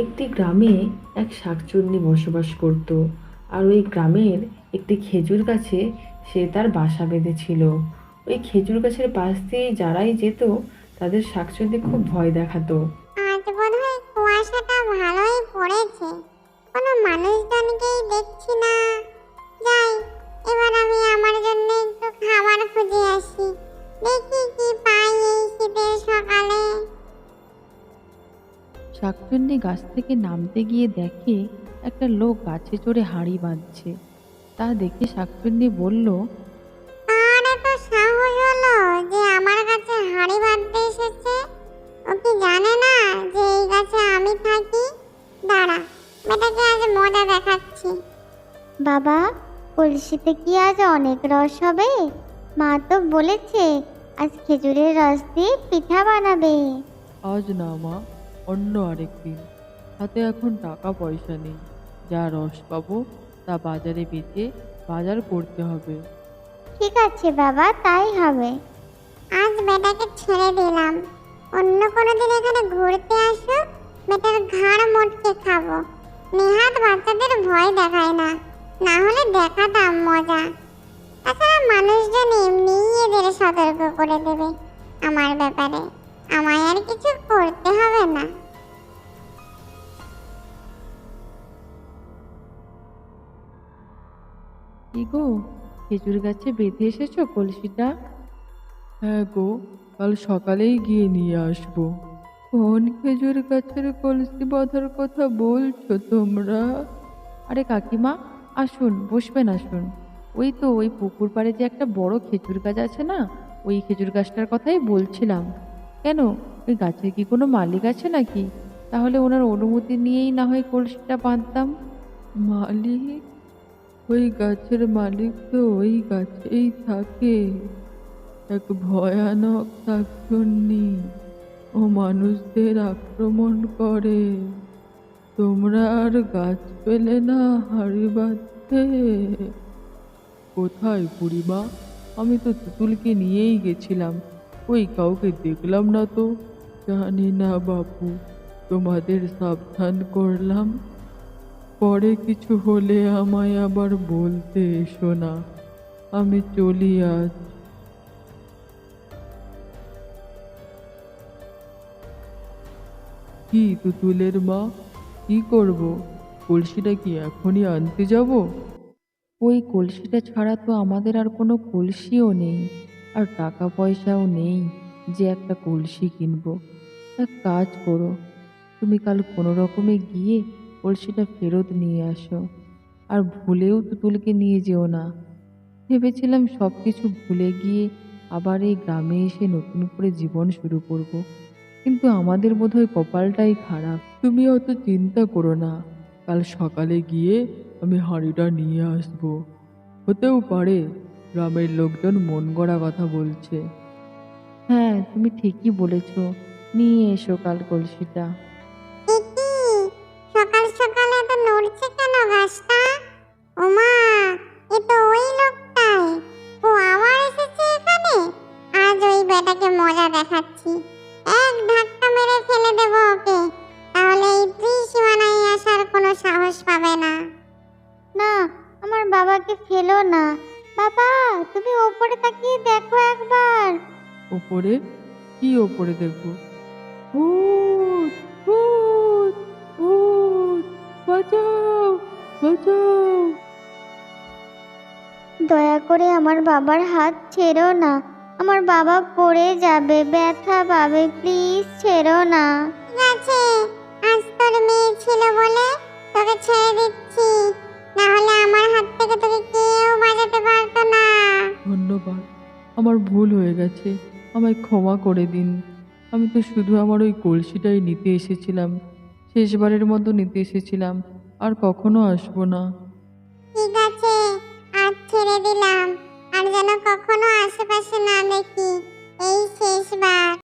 একটি গ্রামে এক শাকচুন্নি বসবাস করত। আর ওই গ্রামের একটি খেজুর গাছে সে তার বাসা বেঁধেছিল। ওই খেজুর গাছের পাশ দিয়ে যারাই যেত তাদের শাকচুন্নি খুব ভয় দেখাতো। আজ বোধহয় কুয়াশাটা ভালোই পড়েছে, কোনো মানুষজনকেই দেখছি না। যাই, এবার আমি আমার জন্য একটু খাবার খুঁজে আসি, দেখি কি পাই এই শীতের সকালে। শাকচুন্নি গাছ থেকে নামতে গিয়ে দেখে একটা লোক গাছে চড়ে হাঁড়ি বাঁধছে। তা দেখে শাকচুন্নি বলল, আর এত সাহস হলো যে আমার কাছে হাঁড়ি বাঁধতে এসেছে? ও কি জানে না যে এই গাছে আমি থাকি? দাঁড়া, বেটাকে আজ মজা দেখাচ্ছি। বাবা, কলসিতে কি আজ অনেক রস হবে? মা তো বলেছে আজ খেজুরের রস দিয়ে পিঠা বানাবে। আজ না মা, অন্য আরেকদিন। হাতে এখন টাকা পয়সা নেই। যা রস পাবো তা বাজারে বেচে বাজার করতে হবে। ঠিক আছে বাবা, তাই হবে। আজ বেটাকে ছেড়ে দিলাম, অন্য কোনো দিন এখানে ঘুরতে আসো, বেটার ঘাড় মোটকে খাবো। নেহাত বাচ্চাদের ভয় দেখায় না, না হলে দেখাতাম মজা। তাছাড়া মানুষজন এমনিই এদের সতর্ক করে দেবে আমার ব্যাপারে, আমায় আর কিছু করতে হবে না। কি গো, খেজুর গাছে বেঁধে এসেছো কলসিটা? হ্যাঁ গো, কাল সকালেই গিয়ে নিয়ে আসবো। কোন খেজুর গাছের কলসি বাঁধার কথা বলছো তোমরা? আরে কাকিমা, আসুন, বসবেন, আসুন। ওই তো ওই পুকুর পাড়ে যে একটা বড় খেজুর গাছ আছে না, ওই খেজুর গাছটার কথাই বলছিলাম। কেন, ওই গাছের কি কোনো মালিক আছে নাকি? তাহলে ওনার অনুমতি নিয়েই না হয় কলসিটা বাঁধতাম। মালিক? ওই গাছের মালিক তো ওই গাছেই থাকে। এক ভয়ানক শাকচুন্নি। ও মানুষদের আক্রমণ করে। তোমরা আর গাছ পেলে না হাঁড়ি বাঁধতে? কোথায় বুড়িমা? আমি তো তুতুলকে নিয়েই গেছিলাম, ওই কাউকে দেখলাম না তো। জানি না বাপু, তোমাদের সাবধান করলাম। পরে কিছু হলে আমায় আবার বলতে এসো না। আমি চলি আজ। কি তুতুলের মা, কি করব? কলসিটা কি এখনই আনতে যাব? ওই কলসিটা ছাড়া তো আমাদের আর কোনো কলসিও নেই, আর টাকা পয়সাও নেই যে একটা কলসি কিনবো। এক কাজ করো, তুমি কাল কোনো রকমে গিয়ে কলসিটা ফেরত নিয়ে আসো। আর ভুলেও তুতুলকে নিয়ে যেও না। ভেবেছিলাম সব কিছু ভুলে গিয়ে আবার এই গ্রামে এসে নতুন করে জীবন শুরু করব। কিন্তু আমাদের বোধহয় কপালটাই খারাপ। তুমি অত চিন্তা করো না, কাল সকালে গিয়ে আমি হাঁড়িটা নিয়ে আসবো। হতেও পারে গ্রামের লোকজন মন গড়া কথা বলছে। হ্যাঁ, তুমি ঠিকই বলেছ। নিয়ে এসো কাল কলসিটা। এ কি, সকাল সকাল এত নড়ছে কেন গাছটা? ওমা, এ তো ওই লোকটাই। ও আবার এসেছে এখানে। আজ ওই বেটাকে মজা দেখাচ্ছি, এক ধাক্কা মেরে ফেলে দেব ওকে, তাহলে এই ত্রিসীমানায় আসার কোনো সাহস পাবে না। না, আমার বাবাকে ফেলো না। বাবা, তুমি ওপরে তাকিয়ে দেখো একবার। ওপরে? কি ওপরে দেখবো? ভূত! ভূত! ভূত! বাঁচাও! বাঁচাও! দয়া করে আমার বাবার হাত ছেড়ো না, আমার বাবা পড়ে যাবে, ব্যথা পাবে, প্লিজ ছেড়ো না। ঠিক আছে, আজ তোর মেয়ে ছিল বলে তোকে ছেড়ে দিচ্ছি, না হলে আমার হাত থেকে তোকে কেউ বাঁচাতে পারতো না। ধন্যবাদ, আমার ভুল হয়ে গেছে, আমায় ক্ষমা করে দিন। আমি তো শুধু আমার ওই কলসিটাই নিতে এসেছিলাম, শেষবারের মতো নিতে এসেছিলাম, আর কখনো আসবো না।